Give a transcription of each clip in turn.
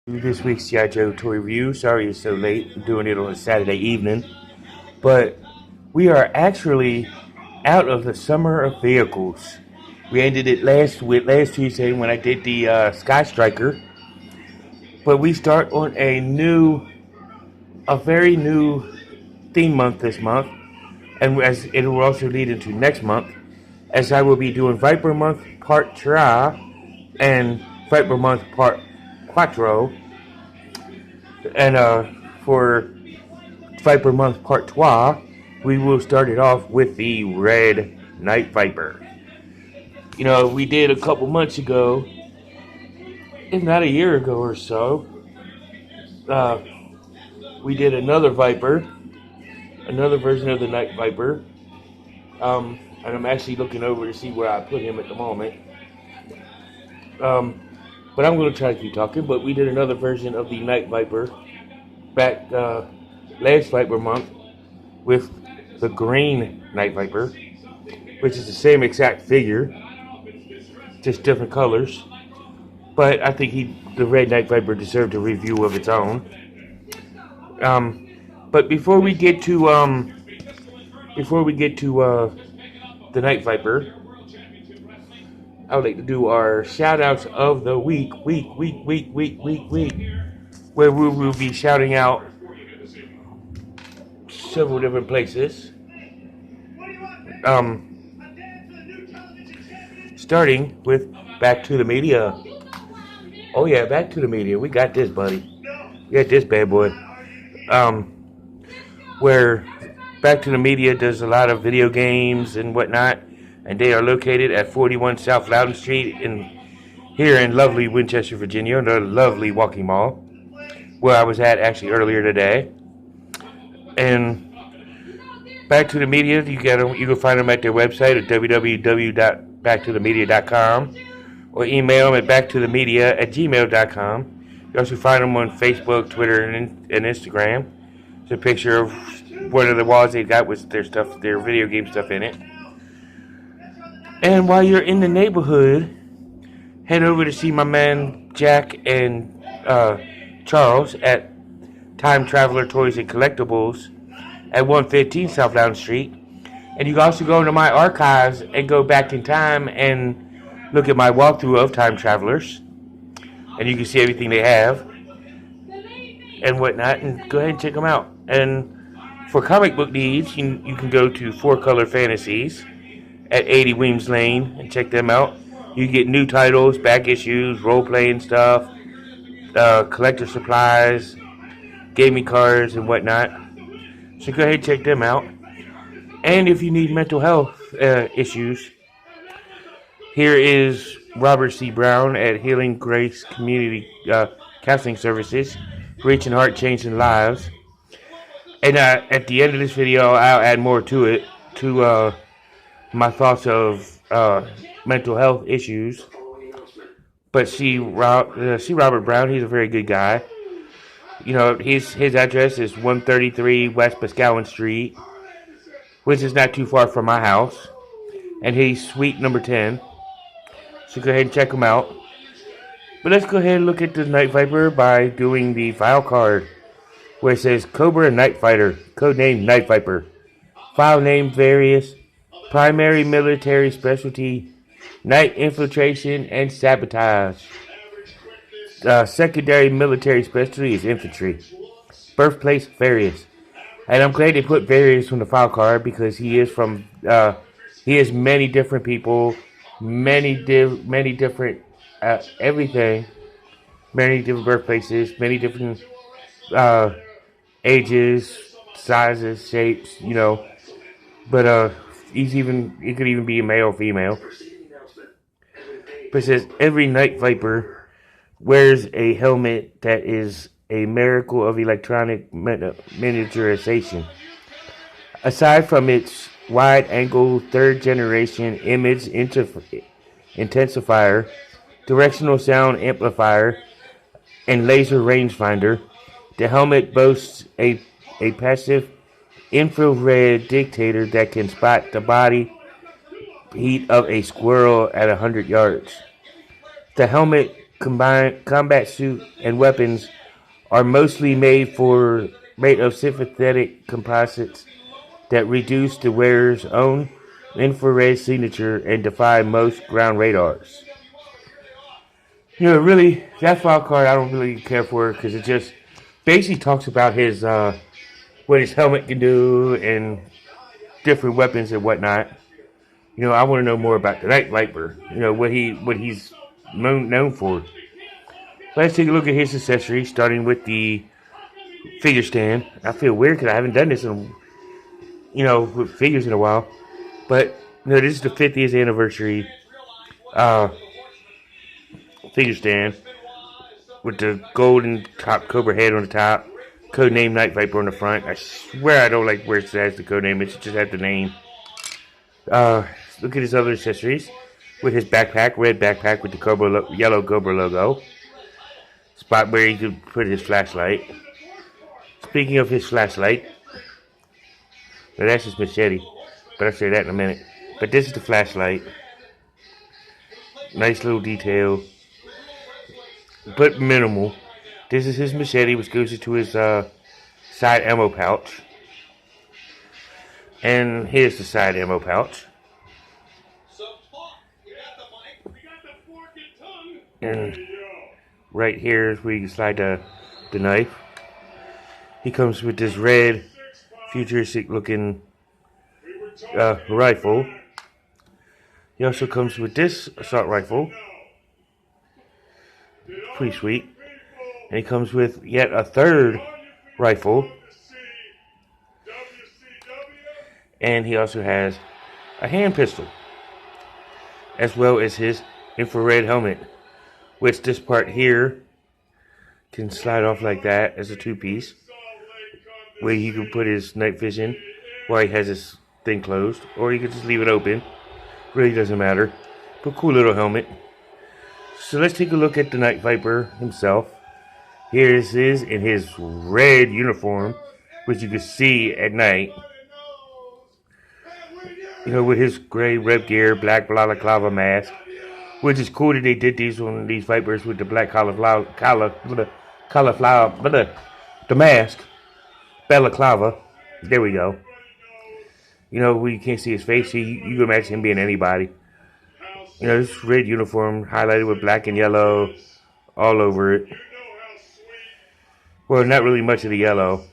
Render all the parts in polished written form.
This week's G.I. Joe toy review. Sorry it's so late. I'm doing it on a Saturday evening. But we are actually out of the summer of vehicles. We ended it last Tuesday when I did the Sky Striker. But we start on a very new theme month this month. And as it will also lead into next month, as I will be doing Viper Month Part 3 and Viper Month Part 4. And for Viper Month Part 3, we will start it off with the Red Night Viper. You know, we did a couple months ago, if not a year ago or so, we did another Viper, another version of the Night Viper. And I'm actually looking over to see where I put him at the moment. But I'm going to try to keep talking. But we did another version of the Night Viper back last Viper month with the Green Night Viper, which is the same exact figure, just different colors. But I think the Red Night Viper deserved a review of its own. But before we get to the Night Viper, I would like to do our shout outs of the week, where we will be shouting out several different places. Starting with Back to the Media. Oh yeah, Back to the Media. We got this, buddy. We got this bad boy. Where Back to the Media does a lot of video games and whatnot. And they are located at 41 South Loudon Street here in lovely Winchester, Virginia, in the lovely Walking Mall, where I was at actually earlier today. And Back to the Media, you can find them at their website at www.backtothemedia.com or email them at backtothemedia@gmail.com. You also find them on Facebook, Twitter, and Instagram. It's a picture of one of the walls they got with their video game stuff in it. And while you're in the neighborhood, head over to see my man Jack and Charles at Time Traveler Toys and Collectibles at 115 South Loudon Street. And you can also go into my archives and go back in time and look at my walkthrough of Time Travelers. And you can see everything they have and whatnot. And go ahead and check them out. And for comic book needs, you can go to 4Color Fantasies at 80 Weems Lane and check them out. You get new titles, back issues, role-playing stuff, collector supplies, gaming cards, and whatnot. So go ahead and check them out. And if you need mental health issues, here is Robert C. Brown at Healing Grace Community Counseling Services, reaching heart, changing lives. And at the end of this video, I'll add more to it, to my thoughts of mental health issues. But see Robert Brown, he's a very good guy. You know, his address is 133 West Boscawen Street, which is not too far from my house. And he's suite number 10. So go ahead and check him out. But let's go ahead and look at the Night Viper by doing the file card, where it says Cobra Night Fighter, codename Night Viper. File name various. Primary military specialty, night infiltration and sabotage. Secondary military specialty is infantry. Birthplace, various. And I'm glad they put various on the file card because he is many different people, many different everything, many different birthplaces, many different ages, sizes, shapes, you know. But it could even be a male or female. But it says every Night Viper wears a helmet that is a miracle of electronic miniaturization. Aside from its wide-angle third-generation image intensifier, directional sound amplifier, and laser rangefinder, the helmet boasts a passive infrared detector that can spot the body heat of a squirrel at 100 yards. The helmet combined combat suit and weapons are mostly made of synthetic composites that reduce the wearer's own infrared signature and defy most ground radars. Really, that file card I don't really care for because it just basically talks about his what his helmet can do and different weapons and whatnot. I want to know more about the Night Viper. What he's known for. Let's take a look at his accessories, starting with the figure stand. I feel weird because I haven't done this with figures in a while. But this is the 50th anniversary figure stand with the golden top Cobra head on the top, codename Night Viper on the front. I swear I don't like where it says the codename. It should just have the name. Look at his other accessories with his backpack, red backpack with the yellow Cobra logo. Spot where he could put his flashlight. Speaking of his flashlight, well, that's his machete, but I'll say that in a minute. But this is the flashlight. Nice little detail, but minimal. This is his machete, which goes into his side ammo pouch. And here's the side ammo pouch. And right here is where you can slide the knife. He comes with this red, futuristic looking rifle. He also comes with this assault rifle. Pretty sweet. And he comes with yet a third rifle. And he also has a hand pistol, as well as his infrared helmet, which this part here can slide off like that as a two-piece, where he can put his night vision while he has his thing closed, or you can just leave it open. Really doesn't matter. But cool little helmet. So let's take a look at the Night Viper himself. Here's in his red uniform, which you can see at night. With his gray rep gear, black balaclava mask, which is cool that they did these on these Vipers with the black cauliflower, the mask, balaclava. There we go. We can't see his face, so you can imagine him being anybody. This red uniform highlighted with black and yellow all over it. Well, not really much of the yellow,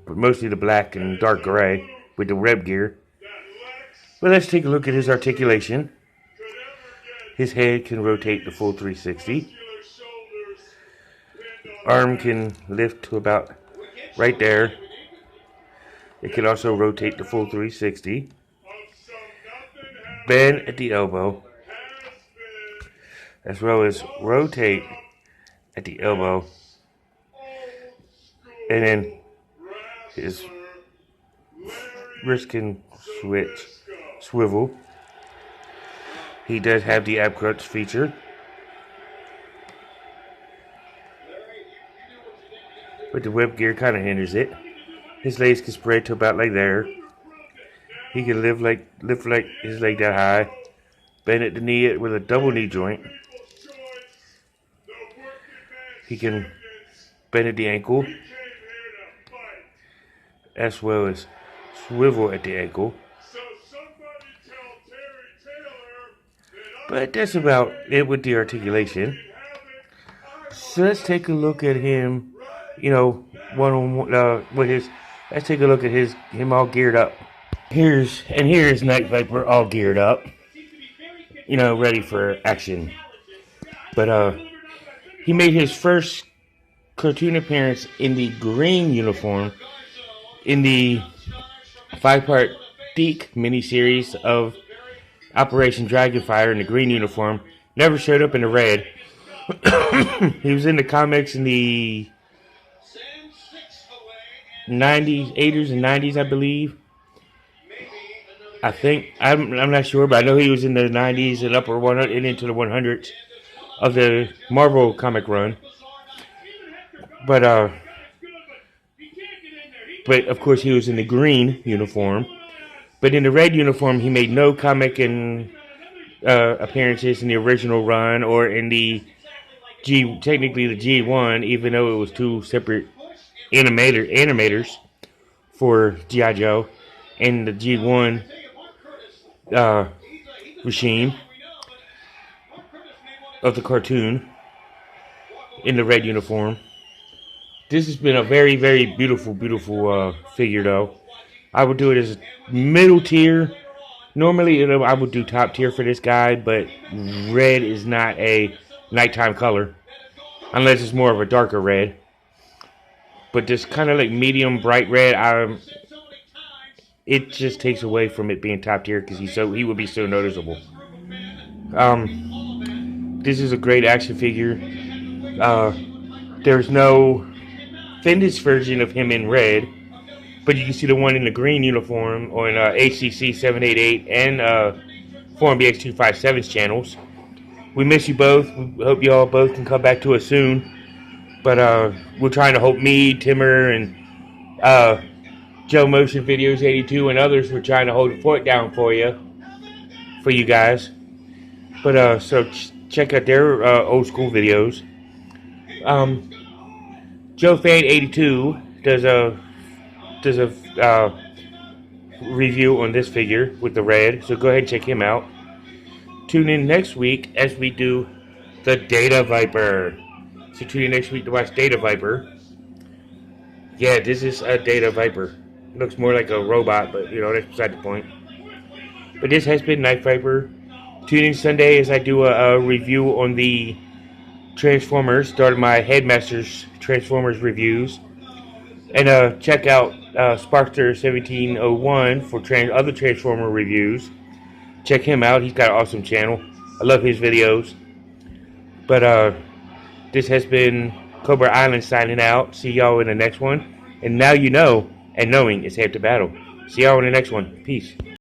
but mostly the black and dark gray with the rep gear. But let's take a look at his articulation. His head can rotate the full 360. Arm can lift to about right there. It can also rotate the full 360. Bend at the elbow, as well as rotate at the elbow. And then his wrist can swivel. He does have the ab crunch feature. But the web gear kind of hinders it. His legs can spread to about like there. He can lift like his leg that high. Bend at the knee with a double knee joint. He can bend at the ankle, as well as swivel at the ankle. But that's about it with the articulation. So let's take a look at him, one-on-one with his. Let's take a look at him all geared up. Here's Night Viper all geared up, ready for action. But he made his first cartoon appearance in the green uniform in the 5-part Deke miniseries of Operation Dragonfire in the green uniform. Never showed up in the red. He was in the comics in the 90s, 80s and 90s, I believe. I think, I'm not sure, but I know he was in the 90s and upper 100 and into the 100s of the Marvel comic run. But of course he was in the green uniform. But in the red uniform, he made no comic and appearances in the original run or in the technically the G1, even though it was two separate animators for G.I. Joe and the G1 regime of the cartoon in the red uniform. This has been a very, very beautiful figure, though. I would do it as middle tier. Normally, I would do top tier for this guy, but red is not a nighttime color. Unless it's more of a darker red. But this kind of like medium bright red, it just takes away from it being top tier because he would be so noticeable. This is a great action figure. There's no finished version of him in red, but you can see the one in the green uniform on HCC 788 and Forum BX 257's channels. We miss you both. We hope you all both can come back to us soon. But we're trying to hope me, Timmer, and Joe Motion Videos 82 and others, we're trying to hold the fort down for you guys. But so check out their old school videos. Joe Fan 82 does a review on this figure with the red, so go ahead and check him out. Tune in next week as we do the Data Viper. So tune in next week to watch Data Viper. Yeah, this is a Data Viper. Looks more like a robot, but you know, that's beside the point. But this has been Night Viper. Tune in Sunday as I do a review on the Transformers. Started my Headmasters Transformers reviews. And check out Sparkster 1701 for other Transformer reviews. Check him out. He's got an awesome channel. I love his videos. But this has been Cobra Island signing out. See y'all in the next one. And now you know, and knowing is half the battle. See y'all in the next one. Peace.